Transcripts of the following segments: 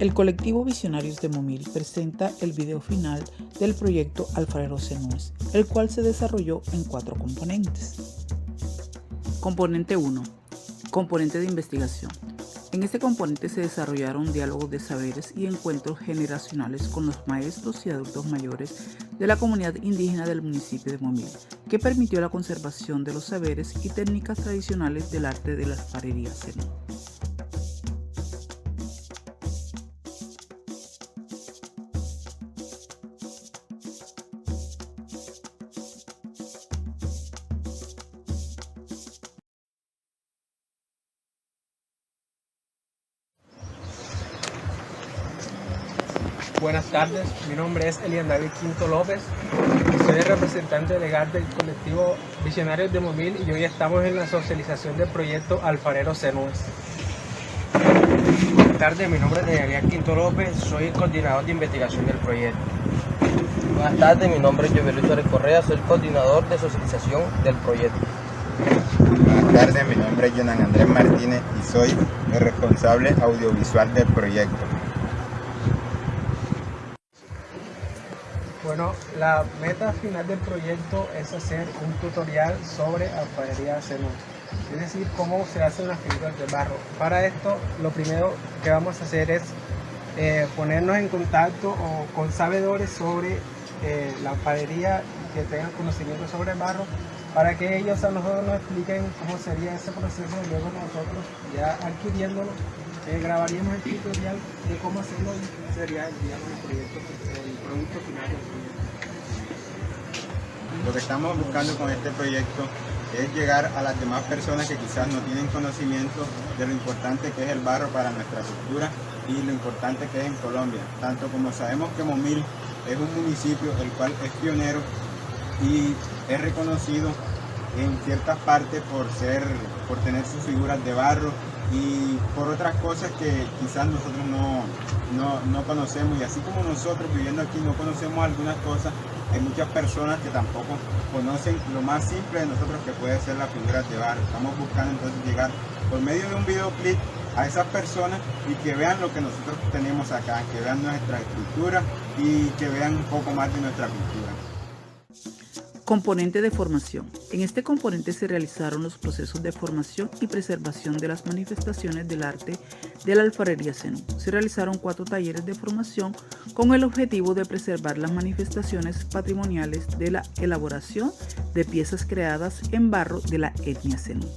El colectivo Visionarios de Momil presenta el video final del proyecto Alfarero Zenúes, el cual se desarrolló en 4 componentes. Componente 1. Componente de investigación. En este componente se desarrollaron diálogos de saberes y encuentros generacionales con los maestros y adultos mayores de la comunidad indígena del municipio de Momil, que permitió la conservación de los saberes y técnicas tradicionales del arte de la alfarería zenú. Buenas tardes, mi nombre es Elian David Quinto López y soy el representante legal del colectivo Visionarios de Momil y hoy estamos en la socialización del proyecto Alfarero Zenúes. Buenas tardes, mi nombre es Elian Quinto López, soy el coordinador de investigación del proyecto. Buenas tardes, mi nombre es Jovel Luis Correa, soy el coordinador de socialización del proyecto. Buenas tardes, mi nombre es Jonan Andrés Martínez y soy el responsable audiovisual del proyecto. Bueno, la meta final del proyecto es hacer un tutorial sobre alfarería zenú, es decir, cómo se hacen las figuras de barro. Para esto, lo primero que vamos a hacer es ponernos en contacto con sabedores sobre la alfarería que tengan conocimiento sobre el barro, para que ellos a nosotros nos expliquen cómo sería ese proceso y luego nosotros, ya adquiriéndolo, grabaríamos el tutorial de cómo hacerlo y sería el producto final del proyecto. Lo que estamos buscando con este proyecto es llegar a las demás personas que quizás no tienen conocimiento de lo importante que es el barro para nuestra cultura y lo importante que es en Colombia, tanto como sabemos que Momil es un municipio el cual es pionero y es reconocido en ciertas partes por tener sus figuras de barro y por otras cosas que quizás nosotros no conocemos, y así como nosotros viviendo aquí no conocemos algunas cosas, hay muchas personas que tampoco conocen lo más simple de nosotros, que puede ser las figuras de barro. Estamos buscando entonces llegar por medio de un videoclip a esas personas y que vean lo que nosotros tenemos acá, que vean nuestra estructura y que vean un poco más de nuestra cultura. Componente de formación. En este componente se realizaron los procesos de formación y preservación de las manifestaciones del arte de la alfarería zenú. Se realizaron 4 talleres de formación con el objetivo de preservar las manifestaciones patrimoniales de la elaboración de piezas creadas en barro de la etnia zenú.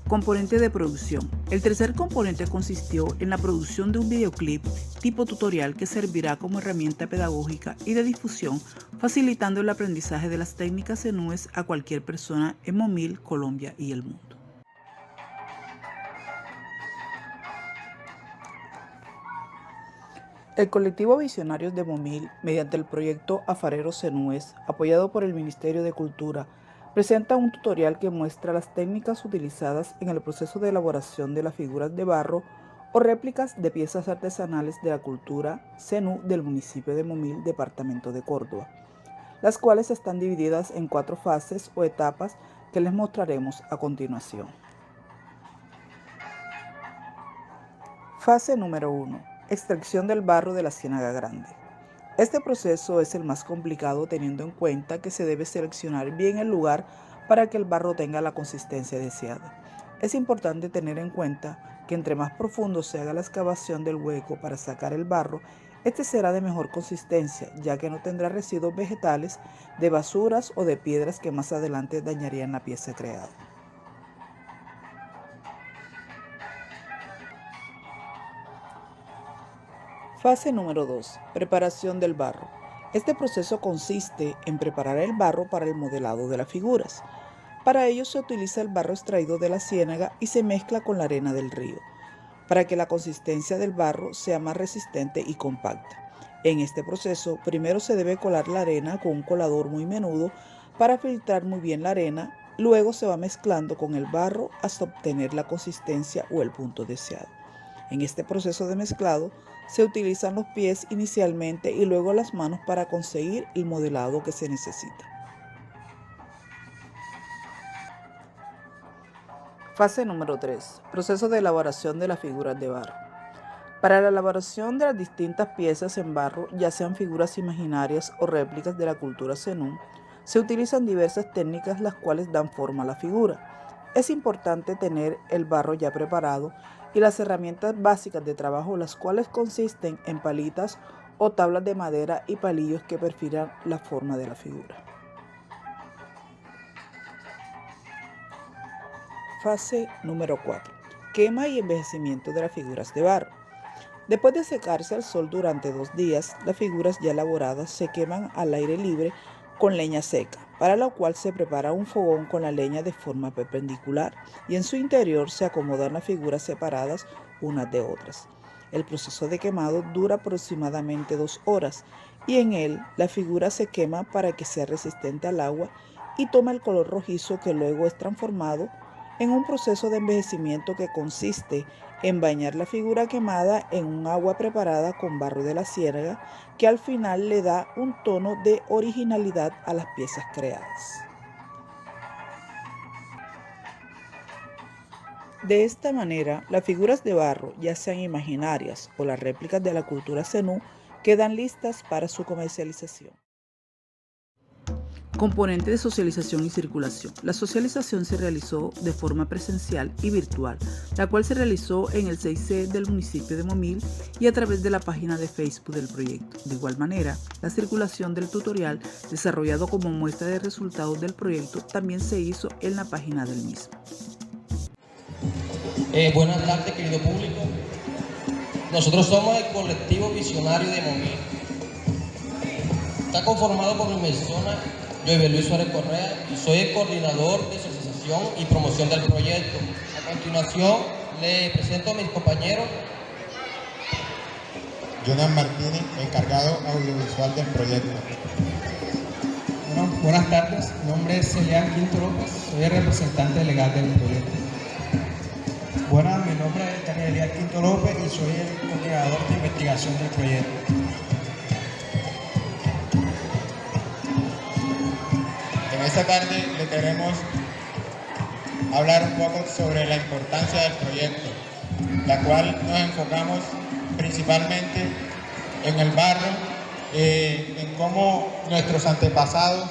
Componente de producción. El tercer componente consistió en la producción de un videoclip tipo tutorial que servirá como herramienta pedagógica y de difusión, facilitando el aprendizaje de las técnicas zenúes a cualquier persona en Momil, Colombia y el mundo. El colectivo Visionarios de Momil, mediante el proyecto Alfarero Zenúes, apoyado por el Ministerio de Cultura, presenta un tutorial que muestra las técnicas utilizadas en el proceso de elaboración de las figuras de barro o réplicas de piezas artesanales de la cultura zenú del municipio de Momil, departamento de Córdoba, las cuales están divididas en 4 fases o etapas que les mostraremos a continuación. Fase número 1. Extracción del barro de la ciénaga grande. Este proceso es el más complicado teniendo en cuenta que se debe seleccionar bien el lugar para que el barro tenga la consistencia deseada. Es importante tener en cuenta que entre más profundo se haga la excavación del hueco para sacar el barro, este será de mejor consistencia, ya que no tendrá residuos vegetales, de basuras o de piedras que más adelante dañarían la pieza creada. Fase número 2. Preparación del barro. Este proceso consiste en preparar el barro para el modelado de las figuras. Para ello se utiliza el barro extraído de la ciénaga y se mezcla con la arena del río, para que la consistencia del barro sea más resistente y compacta. En este proceso, primero se debe colar la arena con un colador muy menudo para filtrar muy bien la arena, luego se va mezclando con el barro hasta obtener la consistencia o el punto deseado. En este proceso de mezclado, se utilizan los pies inicialmente y luego las manos para conseguir el modelado que se necesita. Fase número 3. Proceso de elaboración de las figuras de barro. Para la elaboración de las distintas piezas en barro, ya sean figuras imaginarias o réplicas de la cultura zenú, se utilizan diversas técnicas las cuales dan forma a la figura. Es importante tener el barro ya preparado y las herramientas básicas de trabajo, las cuales consisten en palitas o tablas de madera y palillos que perfilan la forma de la figura. Fase número 4. Quema y envejecimiento de las figuras de barro. Después de secarse al sol durante 2 días, las figuras ya elaboradas se queman al aire libre con leña seca, para lo cual se prepara un fogón con la leña de forma perpendicular y en su interior se acomodan las figuras separadas unas de otras. El proceso de quemado dura aproximadamente 2 horas y en él la figura se quema para que sea resistente al agua y toma el color rojizo, que luego es transformado en un proceso de envejecimiento que consiste en bañar la figura quemada en un agua preparada con barro de la ciénaga, que al final le da un tono de originalidad a las piezas creadas. De esta manera, las figuras de barro, ya sean imaginarias o las réplicas de la cultura zenú, quedan listas para su comercialización. Componente de socialización y circulación. La socialización se realizó de forma presencial y virtual, la cual se realizó en el 6C del municipio de Momil y a través de la página de Facebook del proyecto. De igual manera, la circulación del tutorial, desarrollado como muestra de resultados del proyecto, también se hizo en la página del mismo. Buenas tardes, querido público. Nosotros somos el colectivo visionario de Momil. Está conformado por mi persona, Joel Luis Suárez Correa, y soy el coordinador de socialización y promoción del proyecto. A continuación, le presento a mis compañeros. Jonas Martínez, encargado audiovisual del proyecto. Bueno, buenas tardes, mi nombre es Elian Quinto López, soy el representante legal del proyecto. Buenas, mi nombre es Daniel Elian Quinto López y soy el coordinador de investigación del proyecto. En esta tarde le queremos hablar un poco sobre la importancia del proyecto, la cual nos enfocamos principalmente en el barro, en cómo nuestros antepasados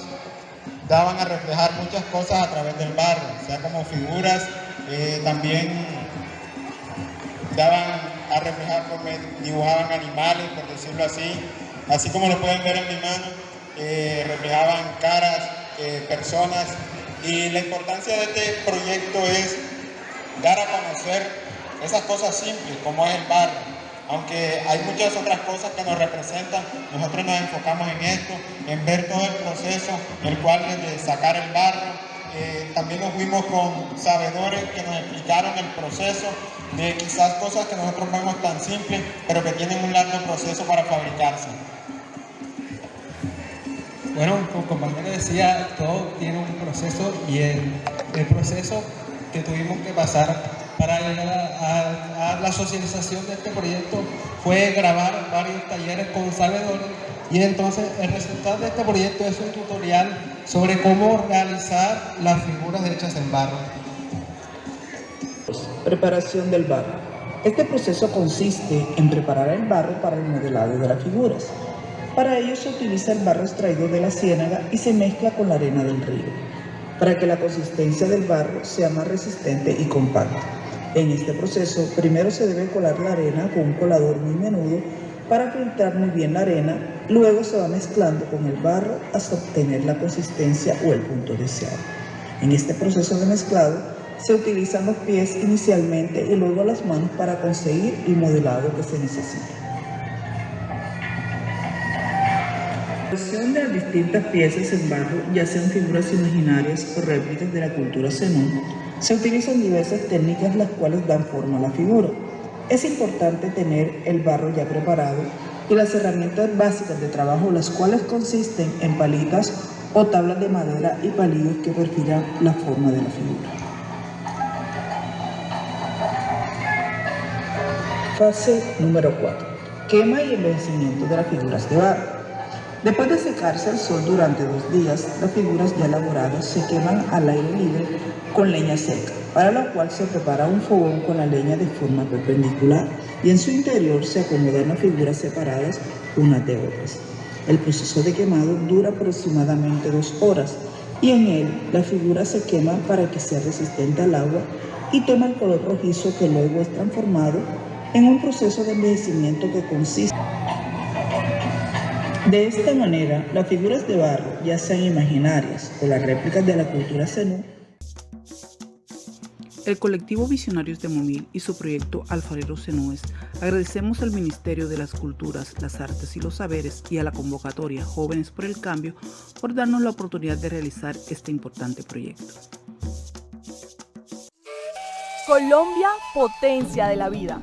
daban a reflejar muchas cosas a través del barro, sea como figuras, también daban a reflejar como dibujaban animales, por decirlo así como lo pueden ver en mi mano, reflejaban caras, personas, y la importancia de este proyecto es dar a conocer esas cosas simples como es el barro. Aunque hay muchas otras cosas que nos representan, nosotros nos enfocamos en esto, en ver todo el proceso, el cual desde sacar el barro, también nos fuimos con sabedores que nos explicaron el proceso de quizás cosas que nosotros vemos tan simples, pero que tienen un largo proceso para fabricarse. Bueno, como compañero decía, todo tiene un proceso y el proceso que tuvimos que pasar Para llegar a la socialización de este proyecto fue grabar varios talleres con sabedores, y entonces el resultado de este proyecto es un tutorial sobre cómo realizar las figuras hechas en barro. Preparación del barro. Este proceso consiste en preparar el barro para el modelado de las figuras. Para ello se utiliza el barro extraído de la ciénaga y se mezcla con la arena del río, para que la consistencia del barro sea más resistente y compacta. En este proceso, primero se debe colar la arena con un colador muy menudo para filtrar muy bien la arena, luego se va mezclando con el barro hasta obtener la consistencia o el punto deseado. En este proceso de mezclado, se utilizan los pies inicialmente y luego las manos para conseguir el modelado que se necesita. La elaboración de las distintas piezas en barro, ya sean figuras imaginarias o réplicas de la cultura zenón, se utilizan diversas técnicas las cuales dan forma a la figura. Es importante tener el barro ya preparado y las herramientas básicas de trabajo, las cuales consisten en palitas o tablas de madera y palillos que perfilan la forma de la figura. Fase número 4. Quema y envejecimiento de las figuras de barro. Después de secarse al sol durante 2 días, las figuras ya elaboradas se queman al aire libre con leña seca, para lo cual se prepara un fogón con la leña de forma perpendicular y en su interior se acomodan las figuras separadas unas de otras. El proceso de quemado dura aproximadamente 2 horas y en él la figura se quema para que sea resistente al agua y toma el color rojizo, que luego es transformado en un proceso de envejecimiento que consiste. De esta manera, las figuras de barro, ya sean imaginarias o las réplicas de la cultura zenón. El colectivo Visionarios de Momil y su proyecto Alfareros Zenúes agradecemos al Ministerio de las Culturas, las Artes y los Saberes y a la convocatoria Jóvenes por el Cambio por darnos la oportunidad de realizar este importante proyecto. Colombia, potencia de la vida.